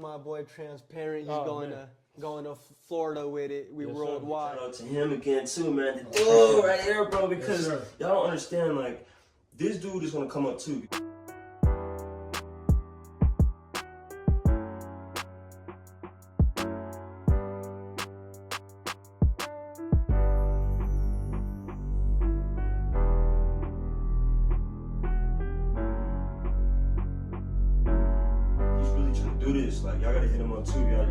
my boy Transparent. He's going to Florida with it. We worldwide. Shout out to him again too, man. Oh, right here, bro, because y'all don't understand. Like, this dude is gonna come up too. Like, y'all gotta hit him up too. Y'all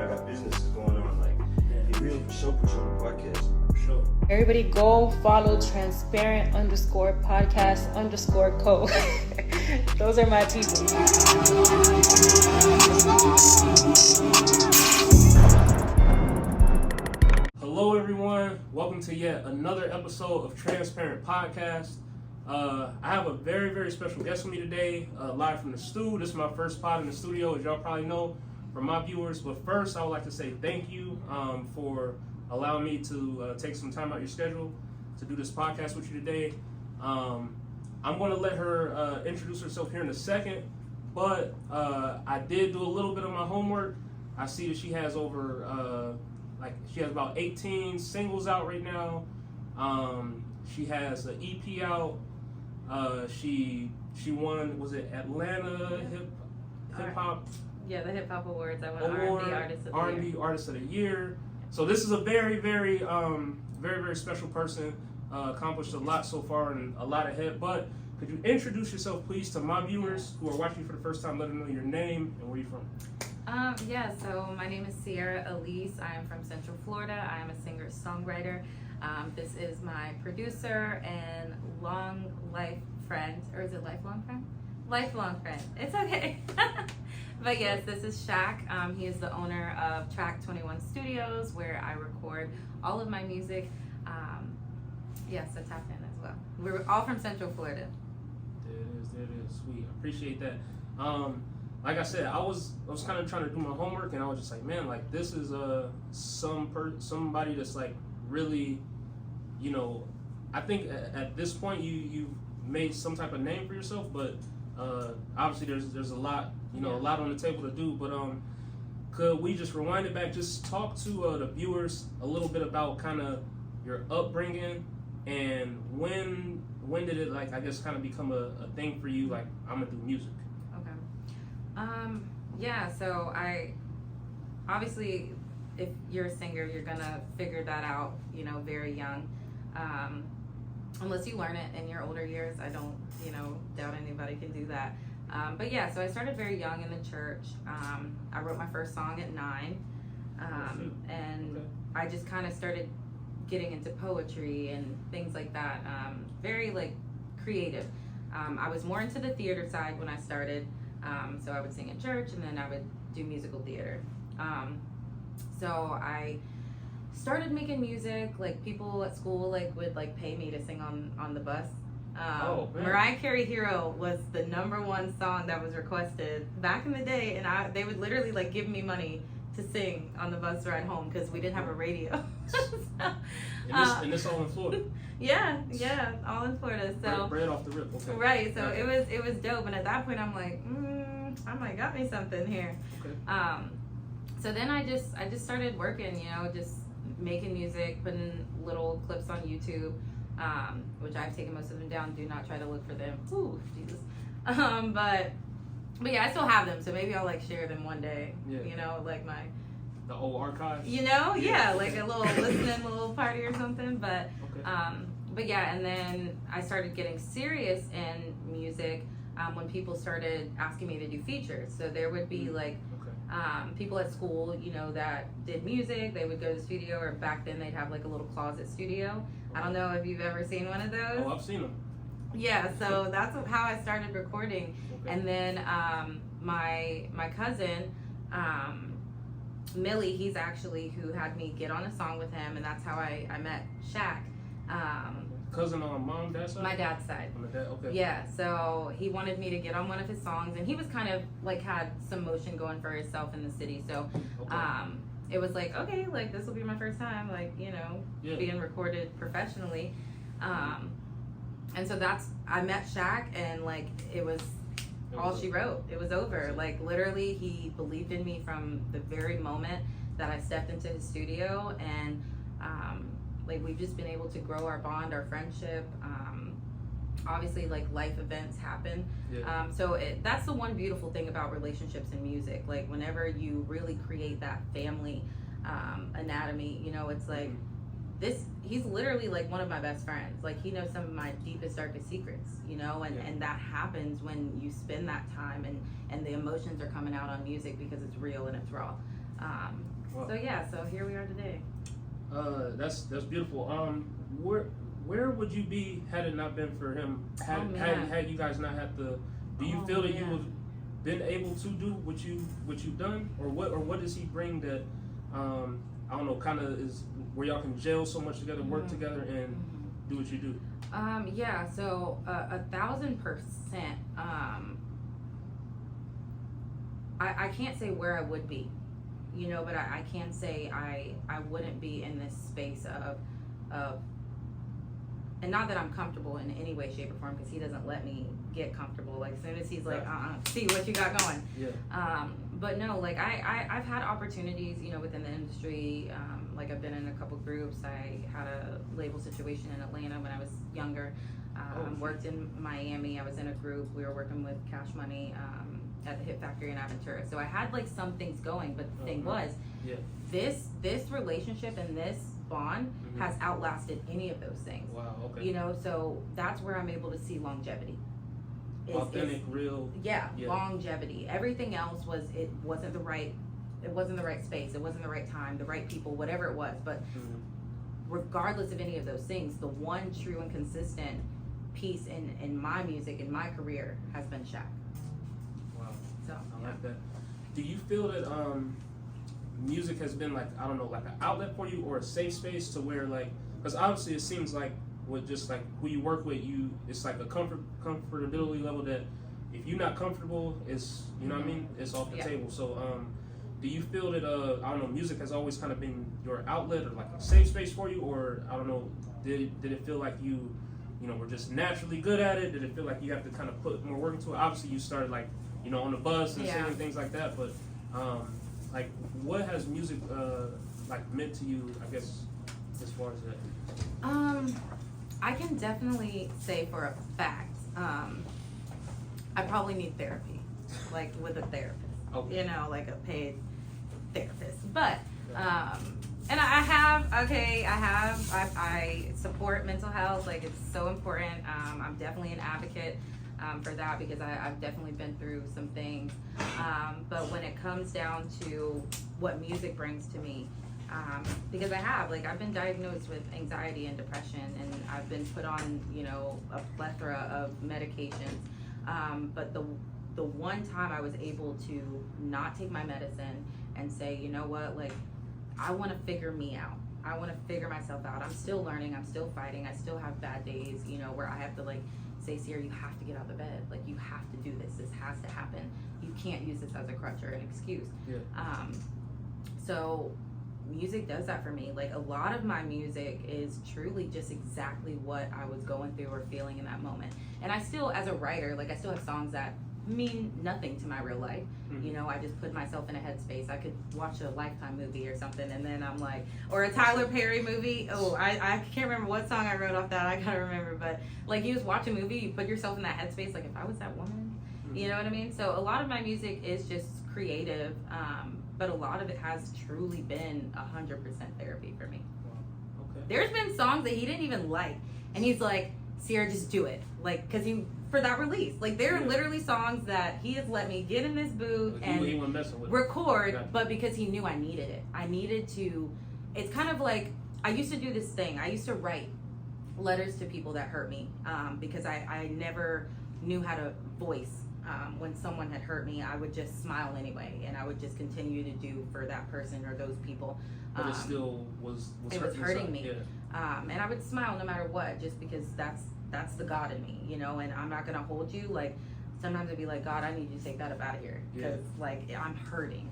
got businesses going on. Like, he really for sure put you on the podcast. For sure. Everybody go follow transparent_podcast_co. Those are my people. Hello everyone. Welcome to yet another episode of Transparent Podcast. I have a very, very special guest with me today, live from the studio. This is my first pod in the studio, as y'all probably know from my viewers. But first, I would like to say thank you for allowing me to take some time out of your schedule to do this podcast with you today. I'm going to let her introduce herself here in a second, but I did do a little bit of my homework. I see that she has she has about 18 singles out right now. She has an EP out. She won, was it Atlanta hip hop? Yeah, the hip hop awards. I won R&B Artist of the Year. So this is a very, very, very, very special person. Accomplished a lot so far and a lot ahead. But could you introduce yourself, please, to my viewers who are watching for the first time? Let them know your name and where you're from. So my name is Ciara-Singer. I am from Central Florida. I am a singer-songwriter. This is my producer and long life friend, or is it lifelong friend? Lifelong friend. It's okay. But yes, this is Shaq. He is the owner of Track 21 Studios, where I record all of my music. So tap in as well. We're all from Central Florida. It is sweet. I appreciate that. Like I said, I was kind of trying to do my homework, and I was just like, man, like this is somebody that's like really, you know, I think at this point you've made some type of name for yourself, but obviously there's a lot, a lot on the table to do. But could we just rewind it back, just talk to the viewers a little bit about kind of your upbringing and when did it, like, I guess, kind of become a thing for you, like, I'm gonna do music? Okay. So I obviously, if you're a singer, you're gonna figure that out, very young. Unless you learn it in your older years. I don't, doubt anybody can do that. So I started very young in the church. I wrote my first song at 9. I just kind of started getting into poetry and things like that. Very, like, creative. I was more into the theater side when I started. So I would sing in church, and then I would do musical theater. So I started making music. Like, people at school would pay me to sing on the bus. Mariah Carey Hero was the #1 song that was requested back in the day, and they would literally give me money to sing on the bus ride home because we didn't have a radio. And this all in Florida? Yeah, all in Florida. So bread off the rip. Okay. Right. So it was dope, and at that point I'm like, I might got me something here. Okay. So then I just started working, just making music, putting little clips on YouTube, which I've taken most of them down. Do not try to look for them. Ooh, Jesus. But yeah, I still have them, so maybe I'll share them one day. Yeah. The old archives. Yeah, like a little listening, little party or something. But okay. And then I started getting serious in music when people started asking me to do features. So there would be people at school, that did music. They would go to the studio, or back then they'd have a little closet studio. I don't know if you've ever seen one of those. Oh, I've seen them. Yeah, so that's how I started recording. Okay. And then my cousin, Millie, he's actually who had me get on a song with him, and that's how I met Shaq. Cousin on mom, dad's side? My dad's side. On the dad, okay. Yeah, so he wanted me to get on one of his songs, and he was kind of had some motion going for himself in the city. So it was okay, this will be my first time, being recorded professionally. And so I met Shaq, and it was all she wrote. It was over. Like literally, he believed in me from the very moment that I stepped into his studio, and like we've just been able to grow our bond, our friendship. Obviously, like life events happen. So that's the one beautiful thing about relationships and music. Like whenever you really create that family anatomy, you know, it's like this. He's literally like one of my best friends. Like he knows some of my deepest, darkest secrets. You know, and that happens when you spend that time and the emotions are coming out on music because it's real and it's raw. So yeah, so here we are today. That's beautiful. Where would you be had it not been for him? Had you guys not had the? Do you feel that you would been able to do what you've done, or what does he bring that? I don't know, kind of is where y'all can gel so much together, work together, and do what you do. Yeah. So 1,000%. I can't say where I would be, you know, but I can say I wouldn't be in this space of. And not that I'm comfortable in any way, shape, or form, because he doesn't let me get comfortable. Like as soon as he's like, see what you got going. Yeah. But no, like I've had opportunities, you know, within the industry. Like I've been in a couple groups. I had a label situation in Atlanta when I was younger. Worked in Miami. I was in a group. We were working with Cash Money at the Hit Factory in Aventura. So I had like some things going, but the thing was, this relationship and this bond has outlasted any of those things. Wow, okay. You know, so that's where I'm able to see longevity. Authentic, real. Yeah, longevity. Everything else it wasn't the right space, it wasn't the right time, the right people, whatever it was. But regardless of any of those things, the one true and consistent piece in my music, in my career, has been Shaq. Wow. So I like that. Do you feel that music has been like, I don't know, like an outlet for you or a safe space to where like, because obviously it seems like with just like who you work with, it's like a comfortability level that if you're not comfortable, it's, you know what I mean, it's off the table. So do you feel that I don't know, music has always kind of been your outlet or like a safe space for you, or I don't know, did it feel like you know, were just naturally good at it? Did it feel like you have to kind of put more work into it? Obviously you started like, you know, on the bus and singing things like that, but like, what has music like meant to you, I guess, as far as that? I can definitely say for a fact, I probably need therapy, like with a therapist. You know, like a paid therapist. But and I support mental health. Like it's so important. I'm definitely an advocate for that because I've definitely been through some things. But when it comes down to what music brings to me, because I've been diagnosed with anxiety and depression, and I've been put on, you know, a plethora of medications. But the one time I was able to not take my medicine and say, you know what, like, I want to figure me out. I want to figure myself out. I'm still learning. I'm still fighting. I still have bad days, you know, where I have to like say, Ciara, you have to get out of the bed. Like, you have to do this. This has to happen. You can't use this as a crutch or an excuse. So music does that for me. Like, a lot of my music is truly just exactly what I was going through or feeling in that moment. And I still, as a writer, like, I still have songs that mean nothing to my real life. You know, I just put myself in a headspace. I could watch a Lifetime movie or something, and then I'm like, or a Tyler Perry movie. Oh, I can't remember what song I wrote off that. I gotta remember. But like, you just watch a movie, you put yourself in that headspace. Like, if I was that woman, you know what I mean? So a lot of my music is just creative, but a lot of it has truly been 100% therapy for me. Okay. There's been songs that he didn't even like, and he's like, Ciara, just do it. Like, cause for that release. Like, there are literally songs that he has let me get in this booth and record, but because he knew I needed it. I needed to, it's kind of like, I used to do this thing. I used to write letters to people that hurt me, because I never knew how to voice. When someone had hurt me, I would just smile anyway, and I would just continue to do for that person or those people. But it still was hurting me. And I would smile no matter what, just because that's the God in me, you know, and I'm not gonna hold you. Like, sometimes I'd be like, God, I need you to take that up out of here, because like, I'm hurting.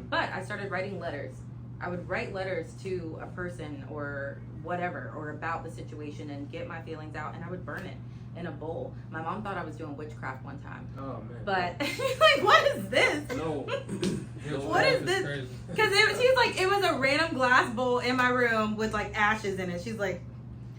But I started writing letters. I would write letters to a person or whatever, or about the situation, and get my feelings out, and I would burn it. in a bowl. My mom thought I was doing witchcraft one time. Oh man. But she's like, what is this? No. What is this? Because she's like, it was a random glass bowl in my room with like ashes in it. She's like,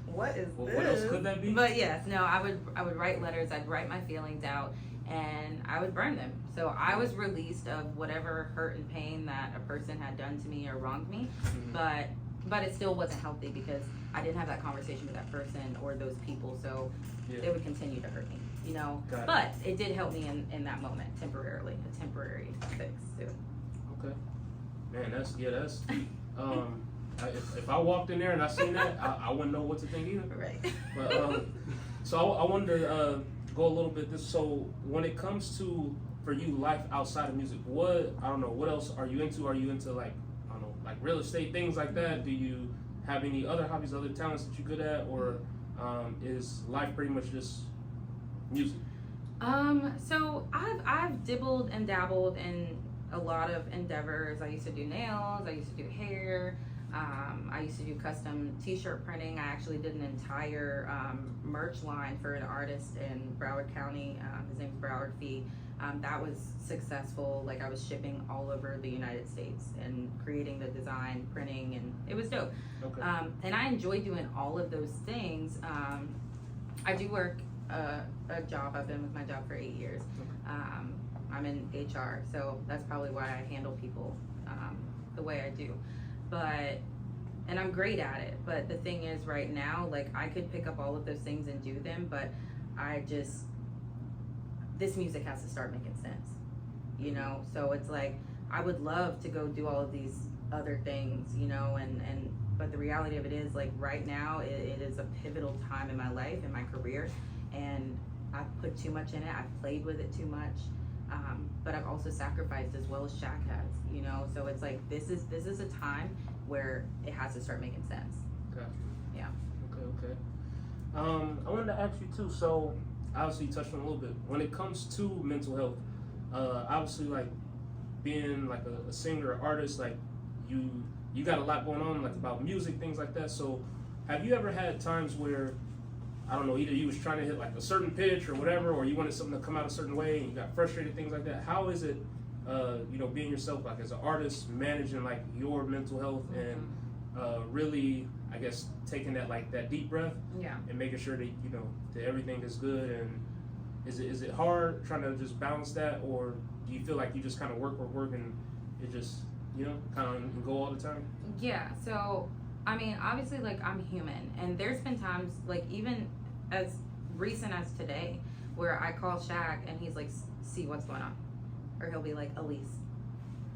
what is this? What else could that be? But yes, no, I would write letters. I'd write my feelings out, and I would burn them. So I was released of whatever hurt and pain that a person had done to me or wronged me. But it still wasn't healthy because I didn't have that conversation with that person or those people. So they would continue to hurt me, you know. But it did help me in that moment temporarily, a temporary fix too. Okay. Man, that's if I walked in there and I seen that, I wouldn't know what to think either. Right. But so I wanted to go a little bit this. So when it comes to for you life outside of music, what else are you into? Are you into like real estate, things like that? Do you have any other hobbies, other talents that you're good at, or is life pretty much just music? So I've dibbled and dabbled in a lot of endeavors. I used to do nails. I used to do hair. I used to do custom t-shirt printing. I actually did an entire merch line for an artist in Broward County. His name's Broward Fee. That was successful. Like I was shipping all over the United States and creating the design, printing, and it was dope. Okay. And I enjoy doing all of those things. I do work a job. I've been with my job for 8 years. I'm in HR, so that's probably why I handle people the way I do. And I'm great at it. But the thing is, right now, like I could pick up all of those things and do them, but this music has to start making sense, you know? So it's like, I would love to go do all of these other things, you know, but the reality of it is like right now, it is a pivotal time in my life, in my career, and I've put too much in it. I've played with it too much. But I've also sacrificed as well as Shaq has, you know? So it's like, this is a time where it has to start making sense. Gotcha. Yeah. Okay. I wanted to ask you too, so obviously you touched on it a little bit. When it comes to mental health, obviously like being like a singer, artist, like you got a lot going on, like about music, things like that. So have you ever had times where, I don't know, either you was trying to hit like a certain pitch or whatever, or you wanted something to come out a certain way and you got frustrated, things like that? How is it, being yourself, like as an artist, managing like your mental health and really, I guess, taking that deep breath and making sure that, that everything is good? And is it hard trying to just balance that, or do you feel like you just kind of work and it just, kind of go all the time? Yeah, so, I mean, obviously, like, I'm human, and there's been times, like, even as recent as today, where I call Shaq, and he's like, see what's going on. Or he'll be like, Elise,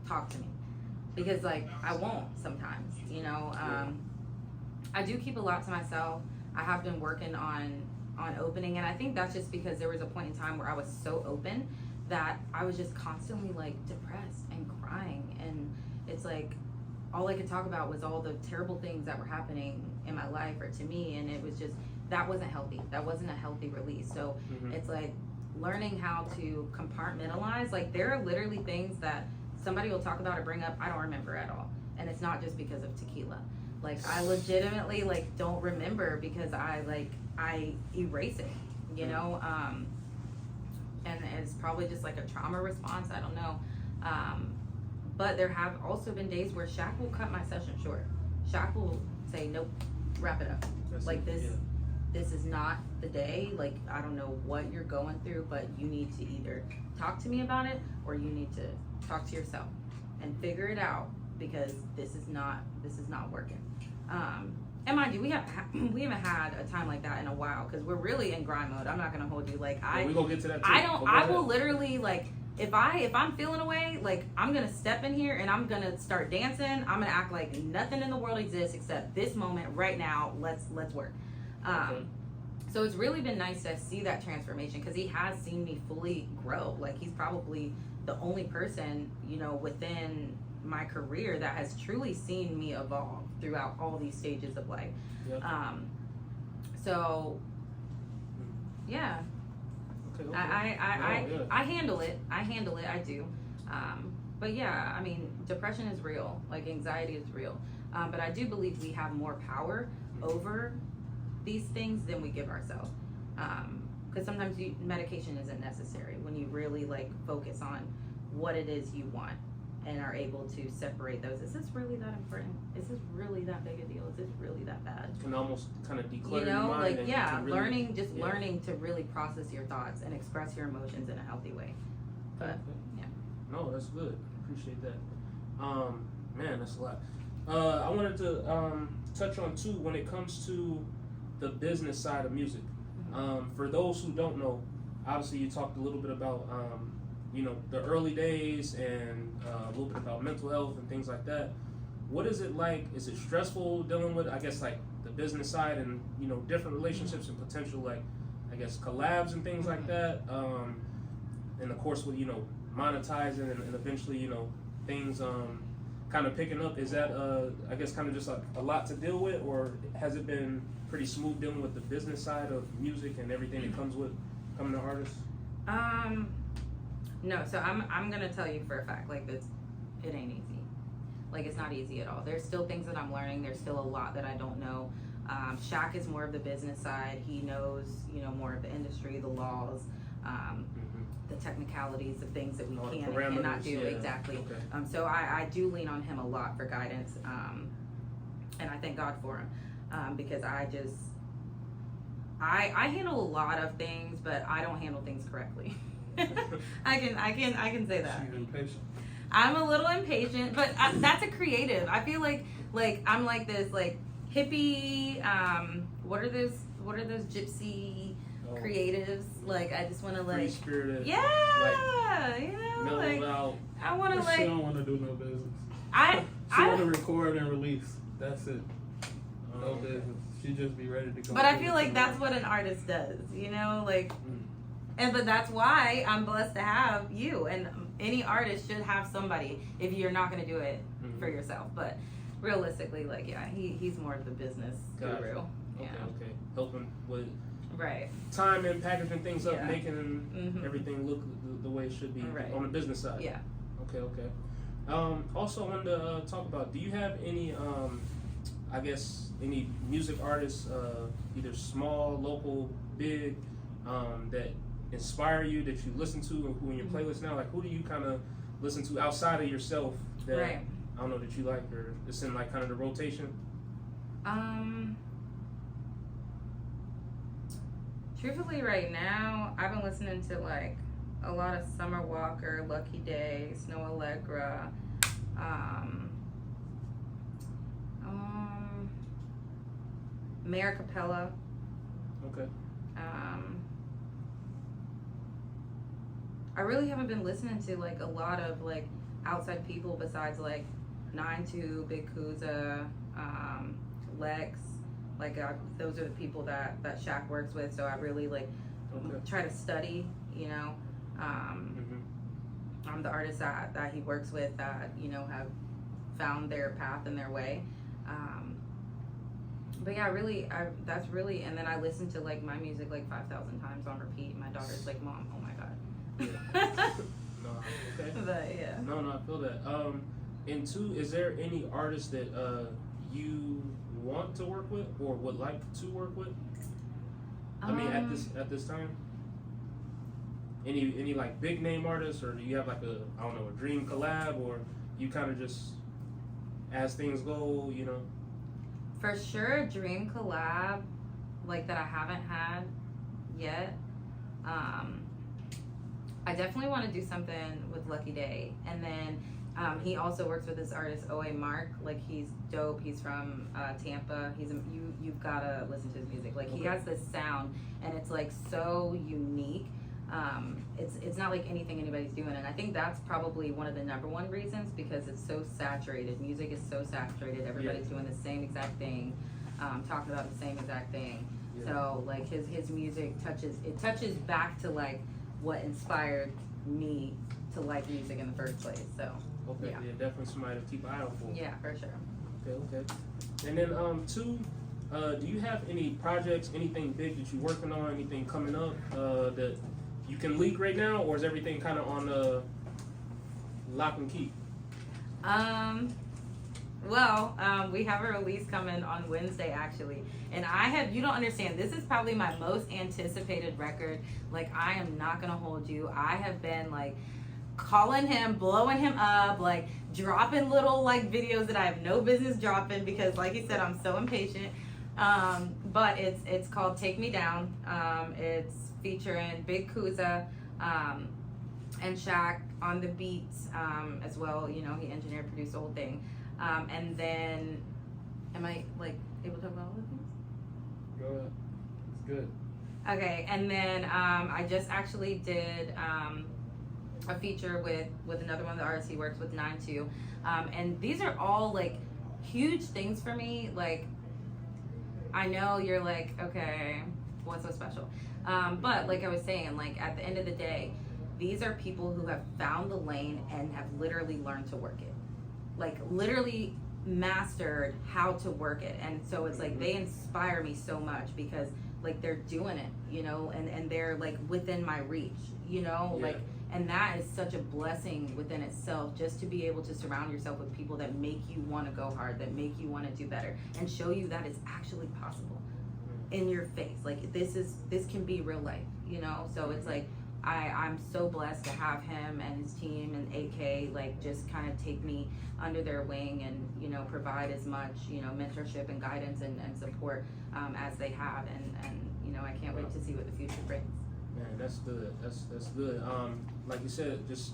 talk to me. Because, like, I won't sometimes, I do keep a lot to myself. I have been working on opening, and I think that's just because there was a point in time where I was so open that I was just constantly, like, depressed and crying, and it's like, all I could talk about was all the terrible things that were happening in my life or to me, and it was just, that wasn't healthy. That wasn't a healthy release. So it's like learning how to compartmentalize. Like, there are literally things that somebody will talk about or bring up I don't remember at all, and it's not just because of tequila. Like, I legitimately, like, don't remember because I erase it, and it's probably just like a trauma response. I don't know. But there have also been days where Shaq will cut my session short. Shaq will say, nope, wrap it up. This is not the day. Like, I don't know what you're going through, but you need to either talk to me about it or you need to talk to yourself and figure it out, because this is not working. And mind you, we haven't had a time like that in a while, because we're really in grind mode. I'm not gonna hold you. Like, we gonna get to that too. I will literally, like, if I'm feeling away, like, I'm gonna step in here and I'm gonna start dancing. I'm gonna act like nothing in the world exists except this moment right now. Let's work. So it's really been nice to see that transformation, because he has seen me fully grow. Like, he's probably the only person, within my career that has truly seen me evolve throughout all these stages of life. Yep. So yeah. Okay. I handle it. I do. But yeah, I mean, depression is real. Like, anxiety is real. But I do believe we have more power over these things than we give ourselves. because sometimes medication isn't necessary when you really like focus on what it is you want and are able to separate those. Is this really that important? Is this really that big a deal? Is this really that bad? You can almost kind of declutter You your know, mind. like, and yeah, you can really, learning to really process your thoughts and express your emotions in a healthy way. But, yeah. No, that's good. Appreciate that. Man, that's a lot. I wanted to touch on too when it comes to the business side of music. For those who don't know, obviously you talked a little bit about you know, the early days and a little bit about mental health and things like that. What is it like? Is it stressful dealing with, I guess, like the business side and, you know, different relationships and potential, like, I guess, collabs and things like that? And of course, with, you know, monetizing and eventually, you know, things kind of picking up. Is that, I guess, kind of just like a lot to deal with, or has it been pretty smooth dealing with the business side of music and everything that comes with becoming an artist? No, so I'm gonna tell you for a fact, like, it ain't easy. Like, it's not easy at all. There's still things that I'm learning. There's still a lot that I don't know. Shaq is more of the business side. He knows, you know, more of the industry, the laws, the technicalities of things that we can and cannot do. Yeah. Exactly. Okay. So I do lean on him a lot for guidance, and I thank God for him, because I handle a lot of things, but I don't handle things correctly. I can say that. She's impatient. I'm a little impatient, but that's a creative. I feel like I'm like this like hippie. What are those gypsy creatives? Like, I just want to like free-spirited. Yeah, like, you know, mellowed like out. I want to She like don't want to do no business. She I want to record and release. That's it. No business. She just be ready to go. But I feel like that's what an artist does, you know, like. But that's why I'm blessed to have you, and any artist should have somebody if you're not going to do it for yourself. But realistically, like, yeah, he's more of the business guru. Yeah. Okay. Helping with Right. time and packaging things up, Yeah. making everything look the way it should be on the business side. Yeah. Okay. Also, I wanted to talk about, do you have any, I guess, any music artists, either small, local, big, that inspire you, that you listen to, and who in your playlist now? Like, who do you kind of listen to outside of yourself that I don't know that you like, or it's in like kind of the rotation? Truthfully, right now, I've been listening to like a lot of Summer Walker, Lucky Day, Snow Allegra, Mayor Capella. Okay. I really haven't been listening to like a lot of like outside people besides like 9-2, Big Kuza, Lex. Like, those are the people that Shaq works with. So I really like try to study, you know. I'm the artists that he works with that, you know, have found their path and their way. But yeah, really, that's really, and then I listen to like my music like 5,000 times on repeat. My daughter's like, Mom, oh my God. No, okay. But yeah. No, I feel that. And two, is there any artist that you want to work with or would like to work with? I mean, at this time, any like big name artists, or do you have like a dream collab, or you kind of just as things go, you know? For sure, a dream collab like that I haven't had yet. I definitely want to do something with Lucky Day, and then he also works with this artist O.A. Mark. Like, he's dope. He's from Tampa. You've gotta listen to his music. Like, he has this sound, and it's like so unique. It's not like anything anybody's doing, and I think that's probably one of the number one reasons, because it's so saturated. Music is so saturated. Everybody's doing the same exact thing, talking about the same exact thing. Yeah. So like his music touches back to like what inspired me to like music in the first place. So yeah, definitely somebody to keep an eye out for. Yeah, for sure. Okay. And then two, do you have any projects, anything big that you're working on, anything coming up that you can leak right now, or is everything kind of on lock and key? Well, we have a release coming on Wednesday, actually. And you don't understand, this is probably my most anticipated record. Like, I am not going to hold you. I have been, like, calling him, blowing him up, like, dropping little, like, videos that I have no business dropping because, like he said, I'm so impatient. But it's called Take Me Down. It's featuring Big Kuza, and Shaq on the beats, as well. You know, he engineered, produced the whole thing. And then, am I like able to talk about all the things? Go ahead. It's good. Okay, and then I just actually did a feature with another one of the artists he works with, 9-2. And these are all like huge things for me. Like, I know you're like, okay, what's so special? But like I was saying, like at the end of the day, these are people who have found the lane and have literally learned to work it. Like literally mastered how to work it. And so it's like they inspire me so much because like they're doing it, you know, and they're like within my reach, you know, like, and that is such a blessing within itself, just to be able to surround yourself with people that make you want to go hard, that make you want to do better, and show you that it's actually possible in your face. Like this can be real life, you know. So it's like I'm so blessed to have him and his team and AK like just kind of take me under their wing and, you know, provide as much, you know, mentorship and guidance and support as they have, and you know, I can't wait to see what the future brings. Man, that's good. That's good. Like you said, just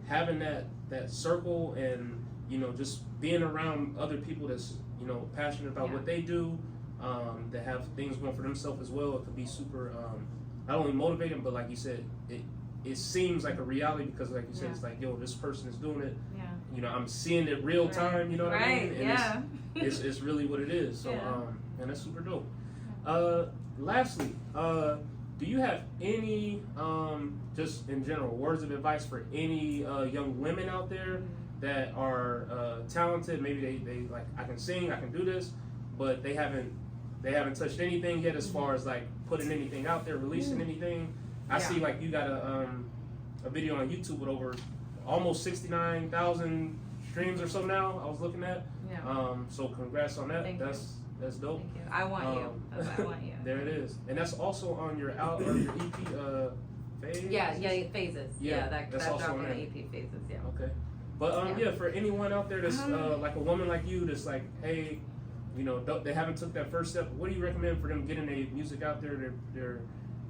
having that circle and, you know, just being around other people that's, you know, passionate about what they do, that have things going for themselves as well. It could be super not only motivating, but like you said, it seems like a reality because like you said, it's like, yo, this person is doing it. Yeah. You know, I'm seeing it real time. You know what I mean? And it's really what it is. So and that's super dope. Lastly, do you have any, just in general, words of advice for any young women out there that are talented? Maybe they like, I can sing, I can do this, but they haven't touched anything yet as far as like putting anything out there, releasing anything. I see like you got a video on YouTube with over almost 69,000 streams or so now. I was looking at. Yeah. So congrats on that. Thank you. That's dope. Thank you. I want you. I want you. There it is, and that's also on your your EP. Phase? Yeah, Phases. Yeah, that's also dropped on on there. the EP Phases. Yeah. Okay, but for anyone out there that's like a woman like you, that's like, hey, you know, they haven't took that first step. What do you recommend for them getting their music out there, their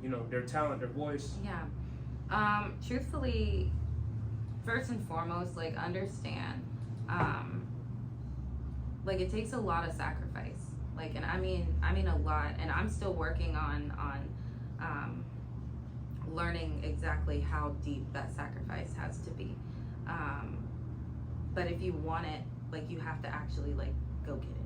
you know, their talent, their voice? Yeah. Truthfully, first and foremost, like understand, like it takes a lot of sacrifice. Like, and I mean a lot, and I'm still working on learning exactly how deep that sacrifice has to be. But if you want it, like you have to actually like go get it.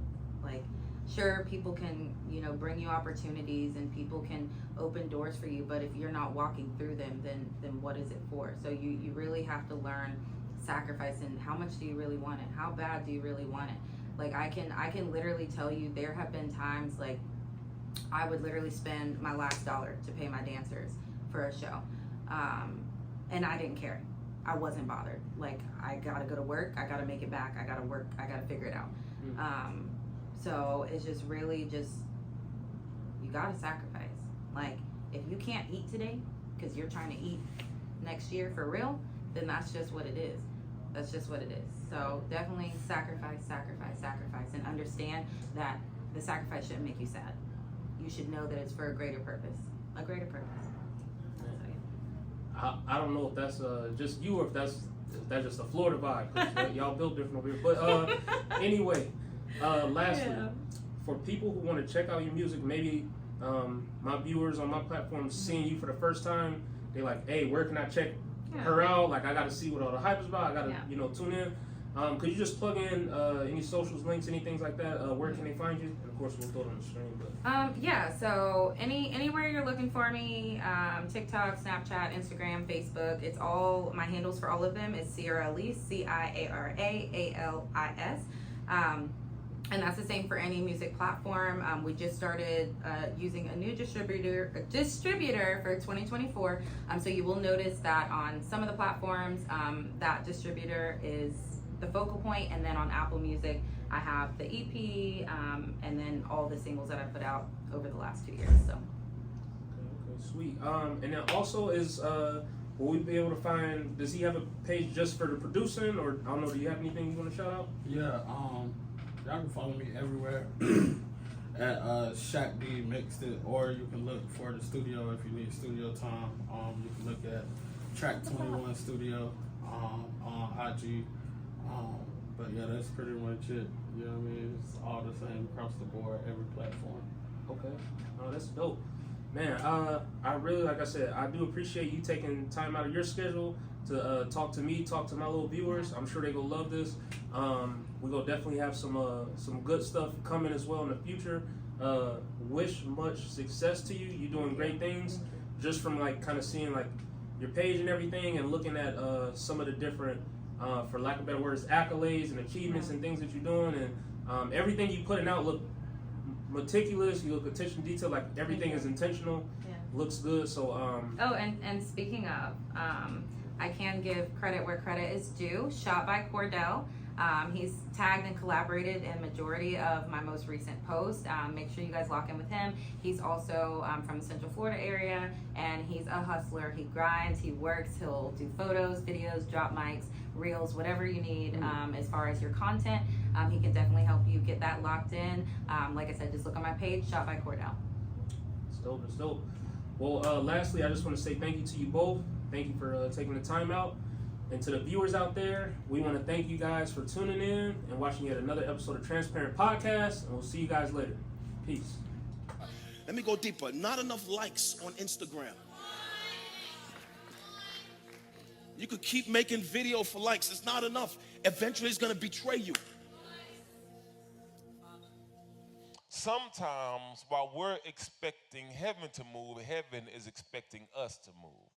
Like, sure, people can, you know, bring you opportunities and people can open doors for you, but if you're not walking through them, then what is it for? So you really have to learn sacrifice, and how much do you really want it? How bad do you really want it? Like I can literally tell you there have been times like I would literally spend my last dollar to pay my dancers for a show, and I didn't care. I wasn't bothered. Like I gotta go to work, I gotta make it back, I gotta work, I gotta figure it out. So it's just really just, you gotta sacrifice. Like if you can't eat today because you're trying to eat next year for real, then that's just what it is. That's just what it is. So definitely sacrifice, and understand that the sacrifice shouldn't make you sad. You should know that it's for a greater purpose. A greater purpose. I don't know if that's just you or if that's just a Florida vibe. 'Cause y'all built different over here. But anyway, lastly, for people who want to check out your music, maybe my viewers on my platform seeing you for the first time, they're like, hey, where can I check her out? Like, I got to see what all the hype is about. I got to, you know, tune in. Could you just plug in any socials, links, anything like that? Where can they find you? And of course, we'll throw it on the screen. But yeah. So anywhere you're looking for me, TikTok, Snapchat, Instagram, Facebook. It's all my handles for all of them is Ciara-Alis, CIARAALIS. And that's the same for any music platform. We just started using a new distributor for 2024. So you will notice that on some of the platforms, that distributor is the focal point, and then on Apple Music, I have the EP, and then all the singles that I put out over the last 2 years. So. Okay, sweet. And then also will we be able to find? Does he have a page just for the producing, or I don't know? Do you have anything you want to shout out? Yeah, y'all can follow me everywhere at Shaq D Mixed It, or you can look for the studio if you need studio time. You can look at Track 21 Studio on IG. But yeah, that's pretty much it. You know what I mean? It's all the same across the board, every platform. Okay. Oh, that's dope. Man, I really, like I said, I do appreciate you taking time out of your schedule to talk to me, talk to my little viewers. I'm sure they gonna love this. We gonna definitely have some good stuff coming as well in the future. Wish much success to you. You're doing great things. Just from like kind of seeing like your page and everything, and looking at some of the different, for lack of better words, accolades and achievements and things that you're doing, and everything you putting out look meticulous. You look attention to detail, like everything is intentional. Looks good. So oh, and speaking of, I can give credit where credit is due. Shot by Cordell. He's tagged and collaborated in majority of my most recent posts. Make sure you guys lock in with him. He's also from the Central Florida area, and he's a hustler. He grinds, he works, he'll do photos, videos, drop mics, reels, whatever you need as far as your content. He can definitely help you get that locked in. Like I said, just look on my page, Shot by Cordell. it's dope. It's dope. Well, lastly, I just want to say thank you to you both. Thank you for taking the time out. And to the viewers out there, we want to thank you guys for tuning in and watching yet another episode of Transparent Podcast. And we'll see you guys later. Peace. Let me go deeper. Not enough likes on Instagram. You could keep making video for likes. It's not enough. Eventually, it's going to betray you. Sometimes while we're expecting heaven to move, heaven is expecting us to move.